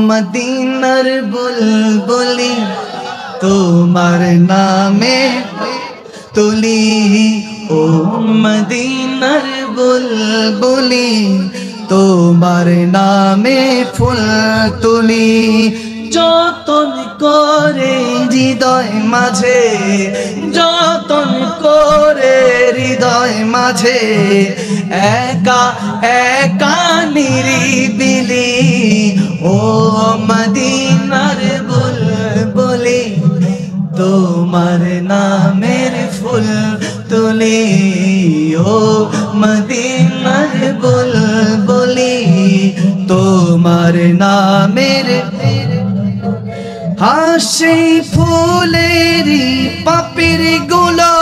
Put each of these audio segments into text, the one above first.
মদিনার বুলবুলি তোমার নামে তুলি, ও মদিনার বুলবুলি তোমার নামে ফুল তুলি। যতন করে হৃদয় মাঝে, যতন করে হৃদয় মাঝে, একা একা নিরিবিলি, ও মদিনার বুলবুলি তোমার নামের ফুল তুলি, ও মদিনার বুলবুলি তোমার নামের। হাসি ফুলেরি পাপড়ি গুলো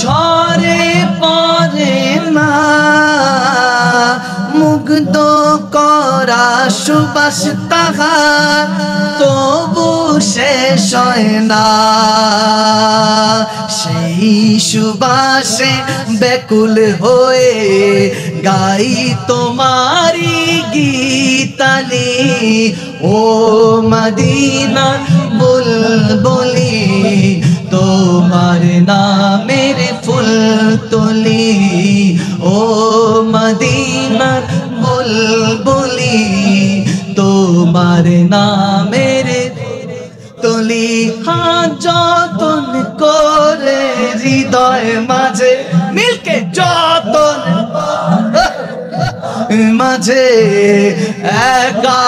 ঝরে পড়ে না, মুগ্ধ করা সুবাস তাহার তবু শেষ হয় না। সেই সুবাসে ব্যাকুল হয়ে গাই তোমারি গীতালি, ও মদিনা বুলবুলি তোমার নামের ফুল তুলি, ও মদিনার বুলবুলি তোমার নামের তুলি। যতন করে হৃদয় মাঝে মিলকে যতন মাঝে, একা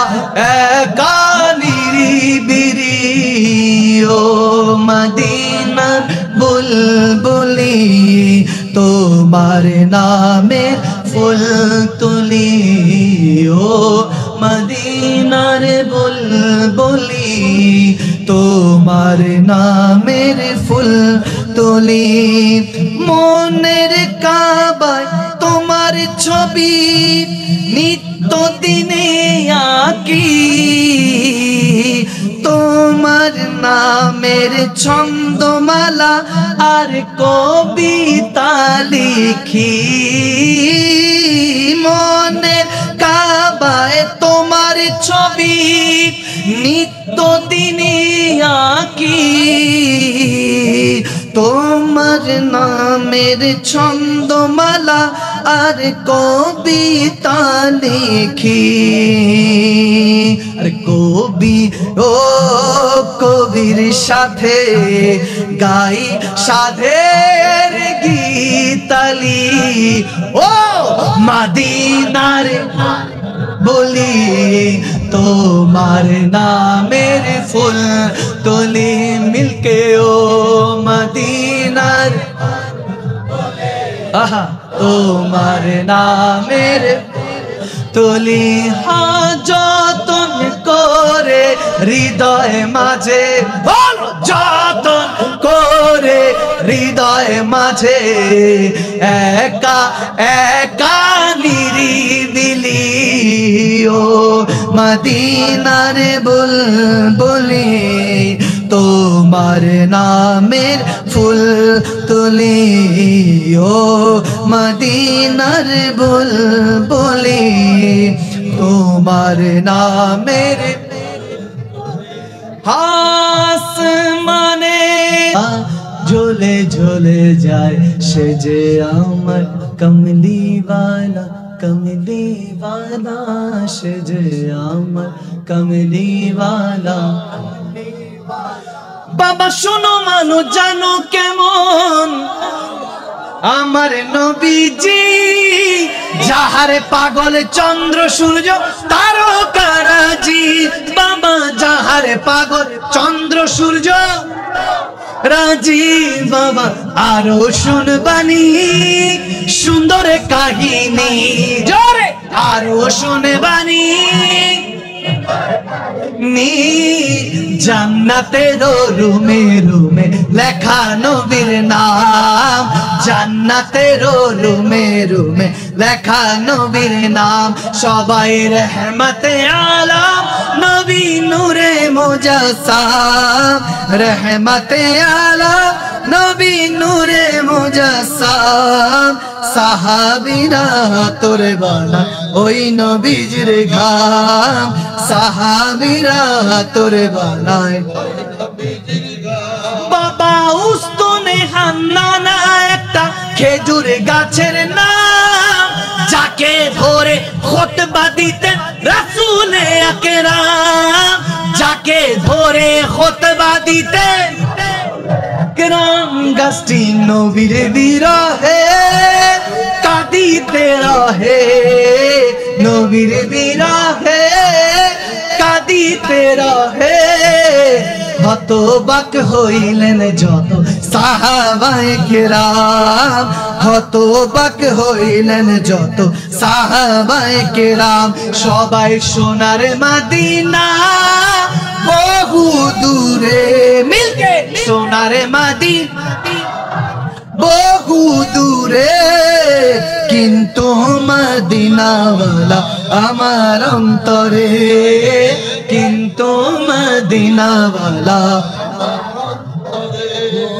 একা নিরিবিলি, ও মদিনার বুলবুলি তোমার নামে ফুল তুলি, ও মদিনার বুলবুলি তোমার নামের ফুল তুলি। মনের কাবায় তোমার ছবি নিত্য দিনে আঁকি, তোমার নামের ছন্দমালা আর কবিতা লিখি। মনের কাবায় তোমার ছবি নিত্য দিনে আঁকি, তোমার নামের ছন্দমালা আর কবিতা লিখি। আর কবি ও কবির সাথে গাই সাধের গীতালি, ও মদিনার বলি তোমার নামের ফুল তুলি, মিলকে ও মদিনার আহা তোমার নামের তুলি। যতন করে হৃদয় মাঝে, বলো যতন করে হৃদয় মাঝে, একা একা নিরিবিলি, ও মদিনার বুলবুলি তোমার নামের ফুল তুলি, ও মদিনার বুলবুলি তোমার নামের। আসমানে ঝোলে ঝোলে যায় সে যে আমার কমলিওয়ালা, কমলিওয়ালা সে যে আমার কমলিওয়ালা। বাবা শোনো মানো জানো কেমন আমার নবীজি, যাহার পাগল চন্দ্র সূর্য তারকারাজি। বাবা যাহার পাগল চন্দ্র সূর্য রাজি, বাবা আরো শুনবানি সুন্দর কাহিনী, জোরে আরো শুনবানি জান্নাতের রুমে রুমে লেখা নবীর নাম, জান্নাতের রুমে রুমে লেখা নবীর নাম। সবাই রহমতে আলম নবী নূরে মুজাসসাম রহমতে আলা নবী নূরে মুজাসসাম সাহাবীরা তোরে বানা ওই নবীজির ঘাম সাহাবীরা তোরে বানায় বাবা উস্তুনে হান্নানা একটা খেজুর গাছের নাম যাকে ধরে খুতবা দিতেন রাসূলে আকরাম যাকে ধরে খুতবা দিতেন کرام গাছটি নবীর বিরহে কাঁদিতে রহে নবীর বিরহে কাঁদিতে রহে হতবাক হইলেন যত সাহাবায়ে কেরাম হতবাক হইলেন যত সাহাবায়ে কেরাম সবাই সোনার মদিনা বহু দূরে মিলকে সোনার মদিনা বহু দূরে কিন্তু মদিনাওয়ালা আমার অন্তরে কিন্তু মদিনাওয়ালা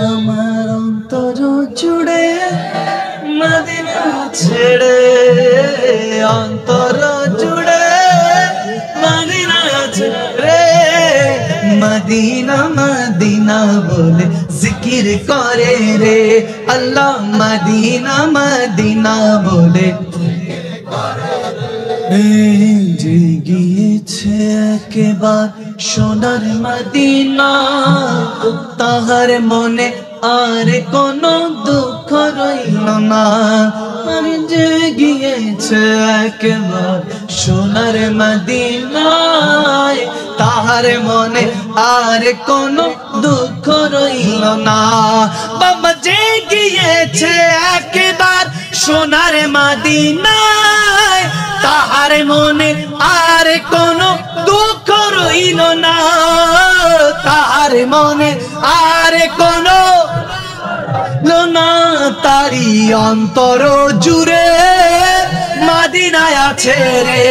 আমার অন্তর জুড়ে মদিনা ছেড়ে অন্তর জুড়ে মদিনা ছেড়ে মদিনা মদিনা বলে জিকির করে রে আল্লাহ মদিনা মদিনা বলে যে গিয়েছে একবার সোনার মদিনা তাহার মনে আর কোনো দুঃখ রইল না আর যে গিয়েছে একবার সোনার মদিনায় তাহার মনে আর কোনো দুঃখ রইল না বাবা যে গিয়েছে একবার সোনার মদিনায় তাহার মনে আর কোনো দুঃখ রইল না তাহার মনে আর কোনো না তারি অন্তর জুড়ে মদিনায় আছে রে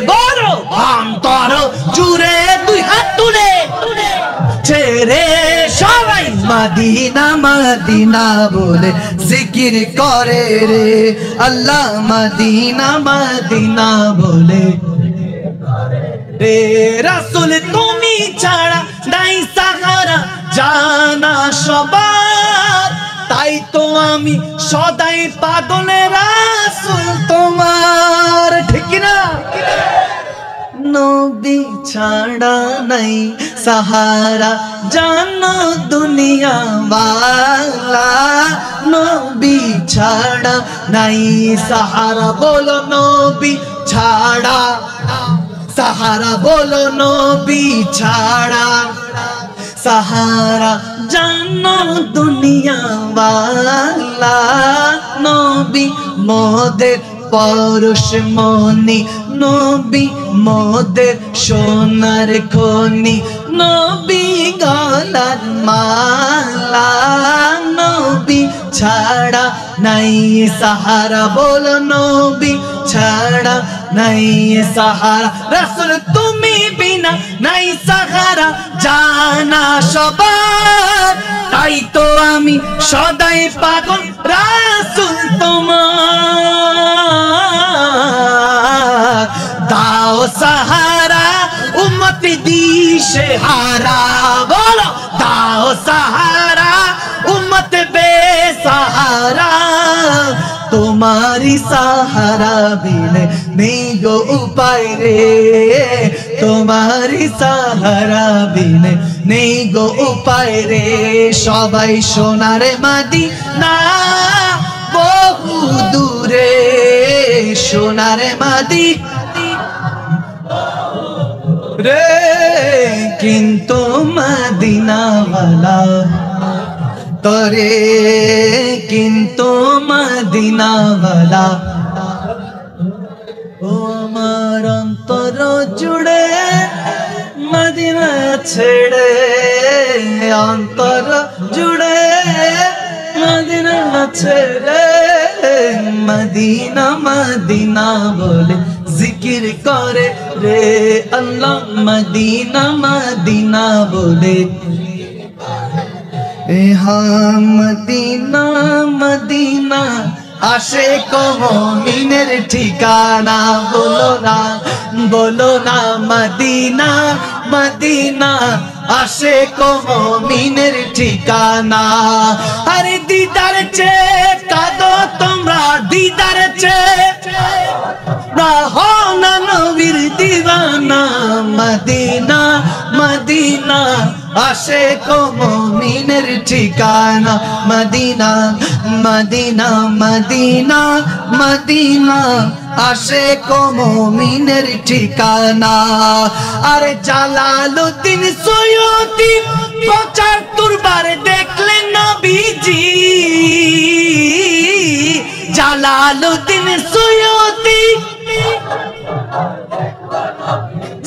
বড় অন্তর জুড়ে দুই হাত তুলে ছেড়ে সবাই মদিনা মদিনা বলে জিকির করে রে আল্লাহ মদিনা মদিনা বলে রে রাসূল তুমি ছাড়া নাই সাহারা জানা সবার তাই তো আমি সদাই পাগল রাসূল তোমার ঠিক না নবী ছাড়া নাই সাহারা জানো দুনিয়া वाला নবী ছাড়া নাই সাহারা বলো নবী ছাড়া সাহারা বলো নবী ছাড়া সাহারা জানো দুনিয়া वाला নবী মোদের পরশ মনি নবী মোদের সোনার খনি নবী গলার মালা নবী ছাড়া নাই সাহারা বলো নবী ছাড়া নাই সাহারা রাসূল তুমি বিনা নাই সাহারা জানা সবার তাই তো আমি সদাই পাগল রাসূল তোমার দাও সাহারা উম্মত দিশে হারা বলো দাও সাহারা উম্মত বেসাহারা তোমারি সাহারা বিনে নেই গো উপায় রে তোমারি সাহারা বিনে নেই গো উপায় রে সবাই সোনার মদিনা বহু দূরে সোনার মদিনা রে কিন্তু মদিনাওয়ালা তরে কিন্তু মদিনাওয়ালা ও আমার অন্তর জুড়ে মদিনা ছেড়ে অন্তর জুড়ে মদিনা ছেড়ে মদিনা মদিনা বলে জিকির করে রে আল্লাহ মদিনা মদিনা বলে হ্যাঁ মদিনা মদিনা আশিক মুমিনের ঠিকানা বলো না মদিনা মদিনা আশিক মুমিনের ঠিকানা আরে দিদার চেয়ে কাঁদো তোমরা দিদার চেয়ে রাহনা নবীর দিওয়ানা মদিনা মদিনা আশিক মুমিনের ঠিকানা মদিনা মদিনা মদিনা মদিনা আশিক মুমিনের ঠিকানা আরে জালালউদ্দিন সৈয়দী ৭৫ বার দেখলেন নবীজি জালালউদ্দিন সৈয়দী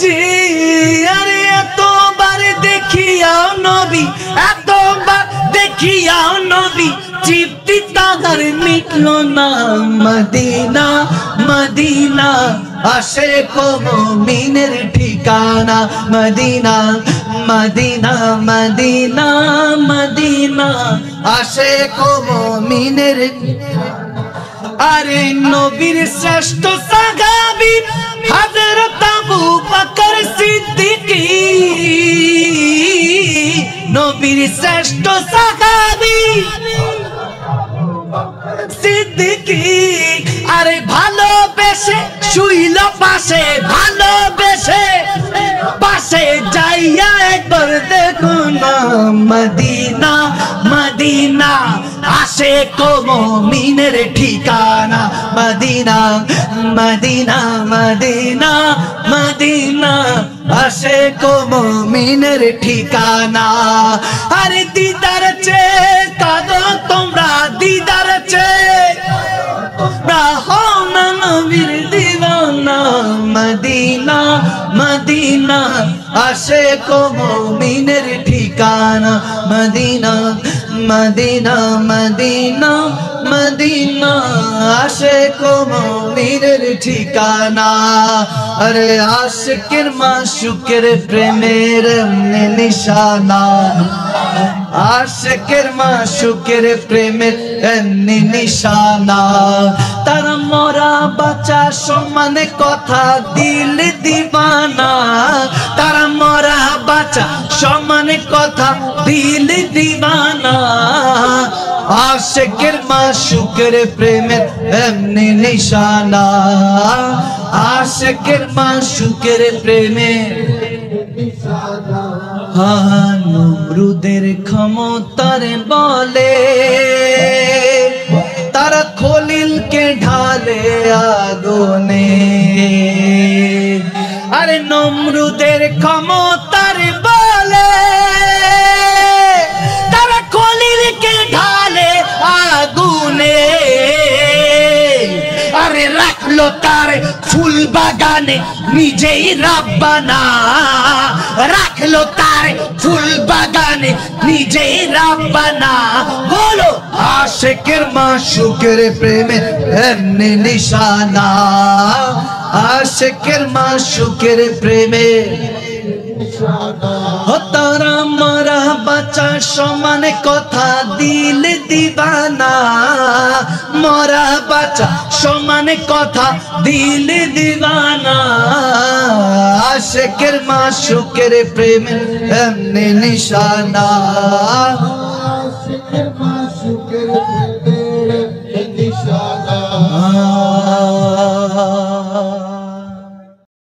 জি আরে এতবার দেখিয়াও নবী এতবার দেখিয়াও নবী তৃপ্তি তাহার মিটলো না মদিনা মদিনা আশিক মুমিনের ঠিকানা মদিনা মদিনা মদিনা মদিনা আশিক মুমিনের আরে নবীর শ্রেষ্ঠ সাহাবী হযরত আবু বকর সিদ্দিকী নবীর শ্রেষ্ঠ সাহাবী সিদ্দিকী আরে ভালোবেসে শুইল পাশে ভালোবেসে পাশে যাইয়া একবার দেখো না মদিনা মদিনা আশিক মুমিনের ঠিকানা মদিনা মদিনা মদিনা মদিনা আশিক মুমিনের ঠিকানা আরে দিদার চেয়ে কাঁদো তোমরা দিদার চেয়ে রাহনা নবীর দিওয়ানা মদিনা মদিনা আশিক মুমিনের ঠিকানা মদিনা মদিনা মদিনা মদিনা আশিক মুমিনের ঠিকানা আরে আশিকের মাশুকের প্রেমের নিশানা আশিকের মাশুকের প্রেমের নিশানা তার মরা বাঁচা সমানে কথা দিল দিবানা তার মরা বাঁচা সমানে কথা দিল দিবানা আশিকের মাশুকের প্রেমের এমনি নিশানা আশিকের মাশুকের প্রেমের নমরুদের ক্ষমতার বলে তারা খলিলকে ঢালে আগুনে আরে নমরুদের ক্ষমতার বলে তারা খলিলকে ঢালে আগুনে আরে রাখলো তার ফুল বাগানে নিজেই রাব্বানা রাখলো তার ফুল বাগানে নিজেই রাব্বানা বলো আশিকের মাশুকের প্রেমে এমনি নিশানা আশিকের মাশুকের প্রেমে তারা মারা বাঁচা সমান কথা দিল দিবানা মরা বাঁচা সমান কথা দিল দিবানা আশিকের মাশুকের প্রেমে এমনি নিশানা